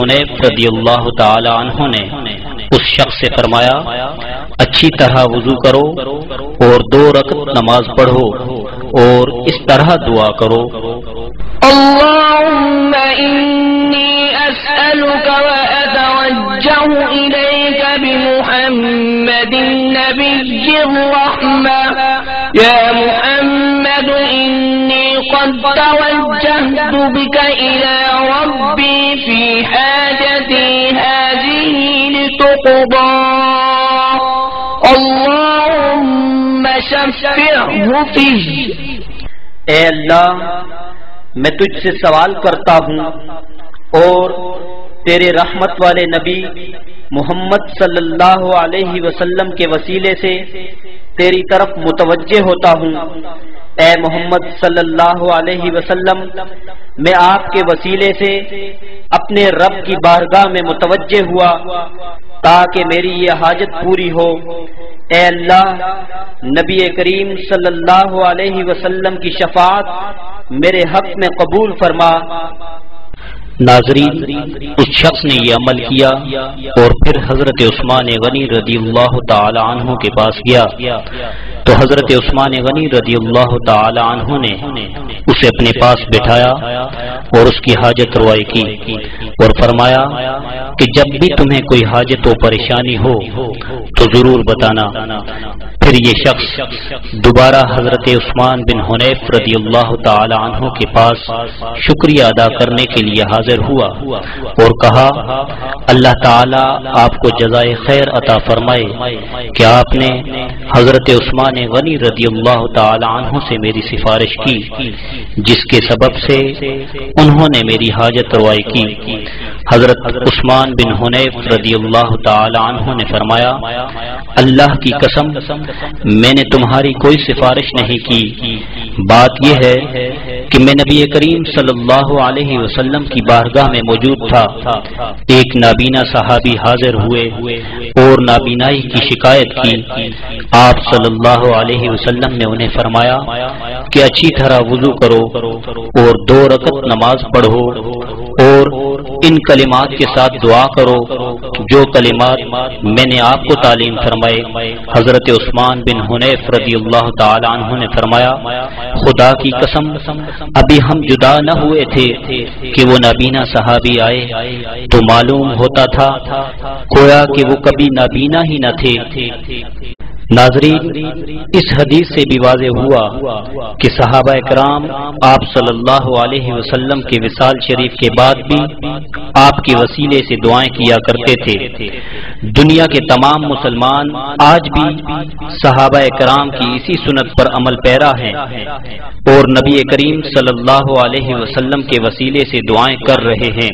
حنیف رضی اللہ تعالی عنہ نے اس شخص سے فرمایا اچھی طرح وضو کرو اور 2 رکعت نماز پڑھو اور اس طرح دعا کرو اللهم إني أسألك وأتوجه إليك بمحمد النبي الرحمة يا محمد إني قد توجهت بك إلى ربي في حاجتي هذه لتقضى اللهم شفعه فيه اے اللہ میں تجھ سے سوال کرتا ہوں اور تیرے رحمت والے نبی محمد صلی اللہ علیہ وسلم کے وسیلے سے تیری طرف متوجہ ہوتا ہوں اے محمد صلی اللہ علیہ وسلم میں آپ کے وسیلے سے اپنے رب کی بارگاہ میں متوجہ ہوا تاکہ میری یہ حاجت پوری ہو اے اللہ نبی کریم صلی اللہ علیہ وسلم کی شفاعت میرے حق میں قبول فرما ناظرین اس شخص نے یہ عمل کیا اور پھر حضرت عثمان غنی رضی اللہ تعالی عنہ کے پاس گیا تو حضرت عثمان غنی رضی اللہ تعالی عنہ نے اسے اپنے پاس بٹھایا اور اس کی حاجت روائی کی اور فرمایا کہ جب بھی تمہیں کوئی حاجت و پریشانی ہو تو ضرور بتانا پھر یہ شخص دوبارہ حضرت عثمان بن حنیف رضی اللہ تعالی عنہ کے پاس شکریہ ادا کرنے کے لیے حاضر ہوا اور کہا اللہ تعالی آپ کو جزائے خیر عطا فرمائے کہ آپ نے حضرت عثمان غنی رضی اللہ تعالی عنہ سے میری سفارش کی جس کے سبب سے انہوں نے میری حاجت روائی کی حضرت عثمان بن حنیف رضی اللہ تعالی عنہ نے فرمایا اللہ کی قسم میں نے تمہاری کوئی سفارش نہیں کی بات یہ ہے کہ میں نبی کریم صلی اللہ علیہ وسلم کی بارگاہ میں موجود تھا ایک نابینا صحابی حاضر ہوئے اور نابینائی کی شکایت کی آپ صلی اللہ علیہ وسلم نے انہیں فرمایا کہ اچھی طرح وضو کرو اور 2 رکعت نماز پڑھو اور ان کلمات کے ساتھ دعا کرو جو کلمات میں نے آپ کو تعلیم فرمائے حضرت عثمان بن حنیف رضی اللہ تعالی عنہ نے فرمایا خدا کی قسم ابھی ہم جدا نہ ہوئے تھے کہ وہ نابینا صحابی آئے تو معلوم ہوتا تھا گویا کہ وہ کبھی نابینا ہی نہ تھے ناظرین اس حدیث سے بھی واضح ہوا کہ صحابہ کرام آپ صلی اللہ علیہ وسلم کے وصال شریف کے بعد بھی آپ کے وسیلے سے دعائیں کیا کرتے تھے دنیا کے تمام مسلمان آج بھی صحابہ کرام کی اسی سنت پر عمل پیرا ہیں اور نبی کریم صلی اللہ علیہ وسلم کے وسیلے سے دعائیں کر رہے ہیں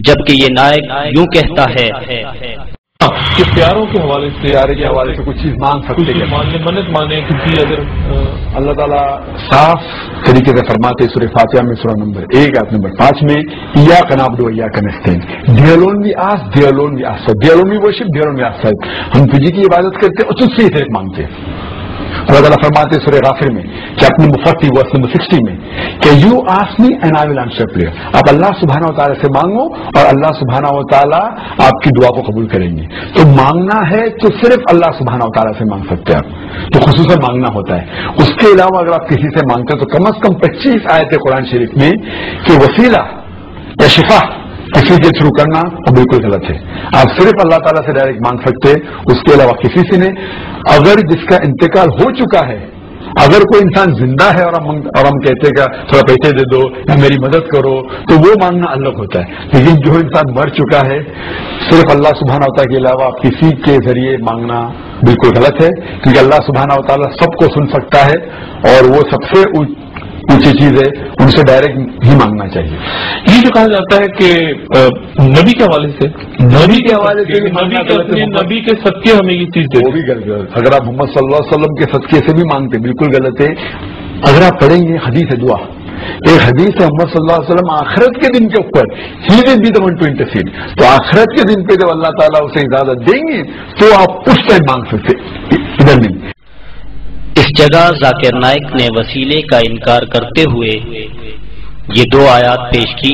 جبکہ یہ نائک یوں کہتا ہے کہ پیاروں کے حوالے سے پیارے کے حوالے سے کچھ چیز مانگ سکتے ہیں منت مانے کیونکہ اگر اللہ تعالیٰ صاف طریقے سے فرماتے سورہ فاتحہ میں سورہ نمبر 1 آیت نمبر 5 میں ایاک نعبد و ایاک نستعین they alone we ask they alone we ask they alone we worship they alone we ask ہم تجھے کی عبادت کرتے اور تجھ سے ہی صرف مانگتے ہیں اللہ تعالیٰ فرماتے سورہ غافر میں چیپٹر نمبر 40 ورس نمبر 60 میں کہ you ask me and I will answer prayer آپ اللہ سبحانہ و تعالیٰ سے مانگو اور اللہ سبحانہ و تعالیٰ آپ کی دعا کو قبول کریں گے تو مانگنا ہے تو صرف اللہ سبحانہ و تعالیٰ سے مانگ سکتے ہیں آپ تو خصوصاً مانگنا ہوتا ہے اس کے علاوہ اگر آپ کسی سے مانگتے ہیں تو کم از کم 25 آیتیں قرآن شریف میں کہ وسیلہ یا شفا کسی کے تھرو کرنا وہ بالکل غلط ہے آپ صرف اللہ تعالیٰ سے ڈائریکٹ مانگ سکتے اس کے علاوہ کسی سے نہیں اگر جس کا انتقال ہو چکا ہے اگر کوئی انسان زندہ ہے اور ہم کہتے ہیں کہ تھوڑا پیسے دے دو یا میری مدد کرو تو وہ مانگنا الگ ہوتا ہے لیکن جو انسان مر چکا ہے صرف اللہ سبحانہ و تعالیٰ کے علاوہ کسی کے ذریعے مانگنا بالکل غلط ہے کیونکہ اللہ سبحانہ و تعالیٰ سب کو سن سکتا ہے اور وہ سب سے اونچی چیز ہے ان سے ڈائریکٹ ہی مانگنا چاہیے یہ جو کہا جاتا ہے کہ نبی کے حوالے سے نبی کے صدقے ہمیں یہ چیز دے وہ بھی غلط ہے اگر آپ محمد صلی اللہ علیہ وسلم کے صدقے سے بھی مانگتے بالکل غلط ہے اگر آپ پڑھیں گے حدیث ہے دعا ایک حدیث ہے محمد صلی اللہ علیہ وسلم آخرت کے دن کے اوپر ہی will be the one to intercede تو آخرت کے دن پہ جب اللہ تعالیٰ اسے اجازت دیں گے تو آپ اس ٹائم مانگ سکتے ادھر نہیں اس جگہ ذاکر نائک نے وسیلے کا انکار کرتے ہوئے یہ 2 آیات پیش کی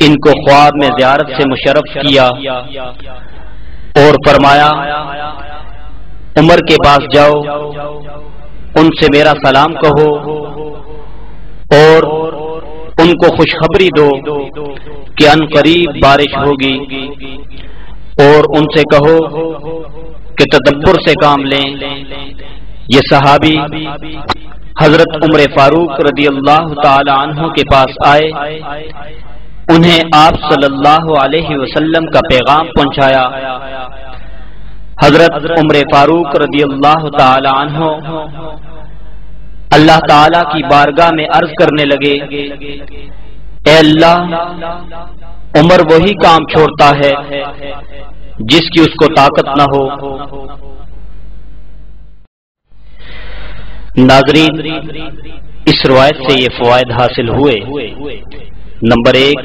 ان کو خواب میں زیارت سے مشرف کیا اور فرمایا عمر کے پاس جاؤ، ان سے میرا سلام کہو اور ان کو خوشخبری دو کہ ان قریب بارش ہوگی، اور ان سے کہو کہ تدبر سے کام لیں۔ یہ صحابی حضرت عمر فاروق رضی اللہ تعالی عنہ کے پاس آئے، انہیں آپ صلی اللہ علیہ وسلم کا پیغام پہنچایا۔ حضرت عمر فاروق رضی اللہ تعالی عنہ اللہ تعالی کی بارگاہ میں عرض کرنے لگے، اے اللہ، عمر وہی کام چھوڑتا ہے جس کی اس کو طاقت نہ ہو۔ ناظرین، اس روایت سے یہ فوائد حاصل ہوئے۔ نمبر 1،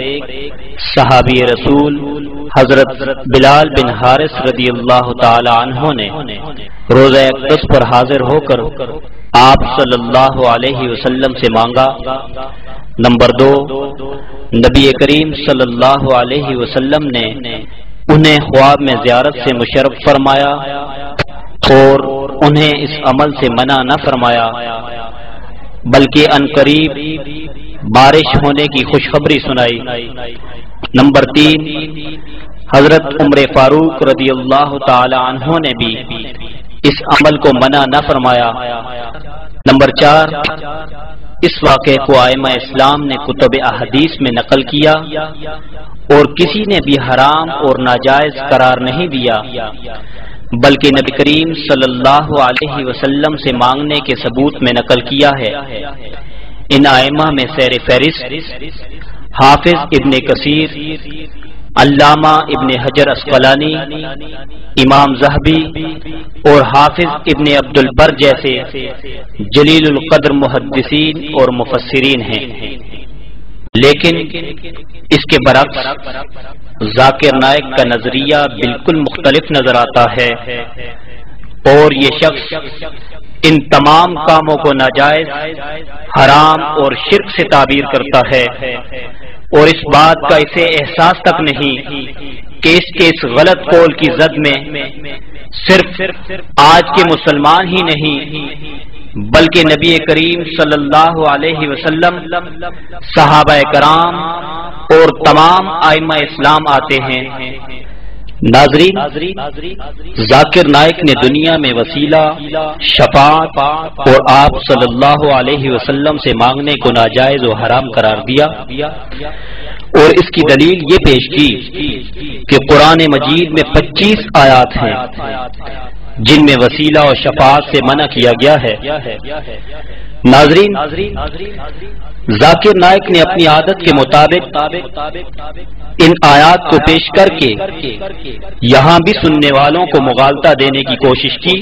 صحابی رسول حضرت بلال بن حارث رضی اللہ تعالی عنہ نے روزہ اقدس پر حاضر ہو کر آپ صلی اللہ علیہ وسلم سے مانگا۔ نمبر 2، نبی کریم صلی اللہ علیہ وسلم نے انہیں خواب میں زیارت سے مشرف فرمایا اور انہیں اس عمل سے منع نہ فرمایا، بلکہ عنقریب بارش ہونے کی خوشخبری سنائی۔ نمبر 3، حضرت عمر فاروق رضی اللہ تعالی عنہ نے بھی اس عمل کو منع نہ فرمایا۔ نمبر 4، اس واقعے کو ائمہ اسلام نے کتب احادیث میں نقل کیا اور کسی نے بھی حرام اور ناجائز قرار نہیں دیا، بلکہ نبی کریم صلی اللہ علیہ وسلم سے مانگنے کے ثبوت میں نقل کیا ہے۔ ان ائمہ میں سیر فہرست حافظ ابن کثیر، علامہ ابن حجر اسقلانی، امام ذہبی اور حافظ ابن عبد البر جیسے جلیل القدر محدثین اور مفسرین ہیں۔ لیکن اس کے برعکس ذاکر نائک کا نظریہ بالکل مختلف نظر آتا ہے، اور یہ شخص ان تمام کاموں کو ناجائز، حرام اور شرک سے تعبیر کرتا ہے، اور اس بات کا اسے احساس تک نہیں کہ اس کے اس غلط قول کی زد میں صرف آج کے مسلمان ہی نہیں بلکہ نبی کریم صلی اللہ علیہ وسلم، صحابہ کرام اور تمام ائمہ اسلام آتے ہیں۔ ناظرین، ذاکر نائک نے دنیا میں وسیلہ، شفاعت اور آپ صلی اللہ علیہ وسلم سے مانگنے کو ناجائز و حرام قرار دیا، اور اس کی دلیل یہ پیش کی کہ قرآن مجید میں 25 آیات ہیں جن میں وسیلہ اور شفاعت سے منع کیا گیا ہے۔ ناظرین، ذاکر نائک نے اپنی عادت کے مطابق ان آیات کو پیش کر کے یہاں بھی سننے والوں کو مغالطہ دینے کی کوشش کی۔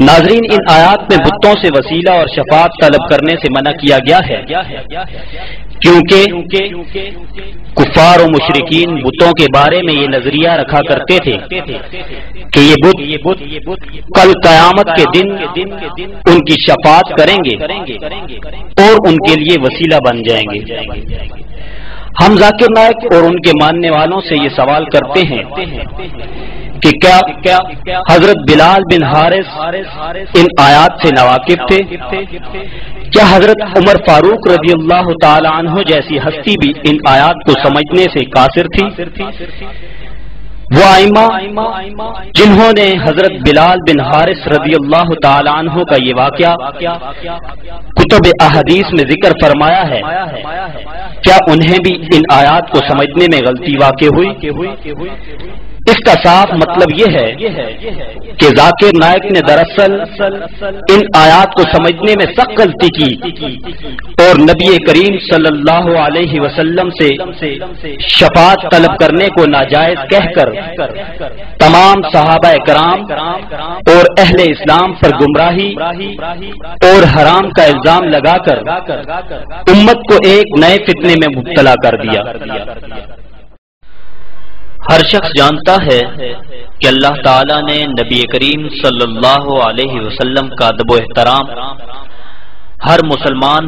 ناظرین، ان آیات میں بتوں سے وسیلہ اور شفاعت طلب کرنے سے منع کیا گیا ہے، کیونکہ کفار و مشرکین بتوں کے بارے میں یہ نظریہ رکھا کرتے تھے کہ یہ بت کل قیامت کے دن ان کی شفاعت کریں گے اور ان کے لیے وسیلہ بن جائیں گے۔ ہم ذاکر نائک اور ان کے ماننے والوں سے یہ سوال کرتے ہیں کہ کیا حضرت بلال بن حارث ان آیات سے ناواقف تھے؟ کیا حضرت عمر فاروق رضی اللہ تعالی عنہ جیسی ہستی بھی ان آیات کو سمجھنے سے قاصر تھی؟ وہ ائمہ جنہوں نے حضرت بلال بن حارث رضی اللہ تعالی عنہ کا یہ واقعہ کتب احادیث میں ذکر فرمایا ہے، کیا انہیں بھی ان آیات کو سمجھنے میں غلطی واقع ہوئی؟ اس کا صاف مطلب یہ ہے کہ ذاکر نائک نے دراصل ان آیات کو سمجھنے میں سخت غلطی کی اور نبی کریم صلی اللہ علیہ وسلم سے شفاعت طلب کرنے کو ناجائز کہہ کر تمام صحابہ کرام اور اہل اسلام پر گمراہی اور حرام کا الزام لگا کر امت کو ایک نئے فتنے میں مبتلا کر دیا۔ ہر شخص جانتا ہے کہ اللہ تعالیٰ نے نبی کریم صلی اللہ علیہ وسلم کا ادب و احترام ہر مسلمان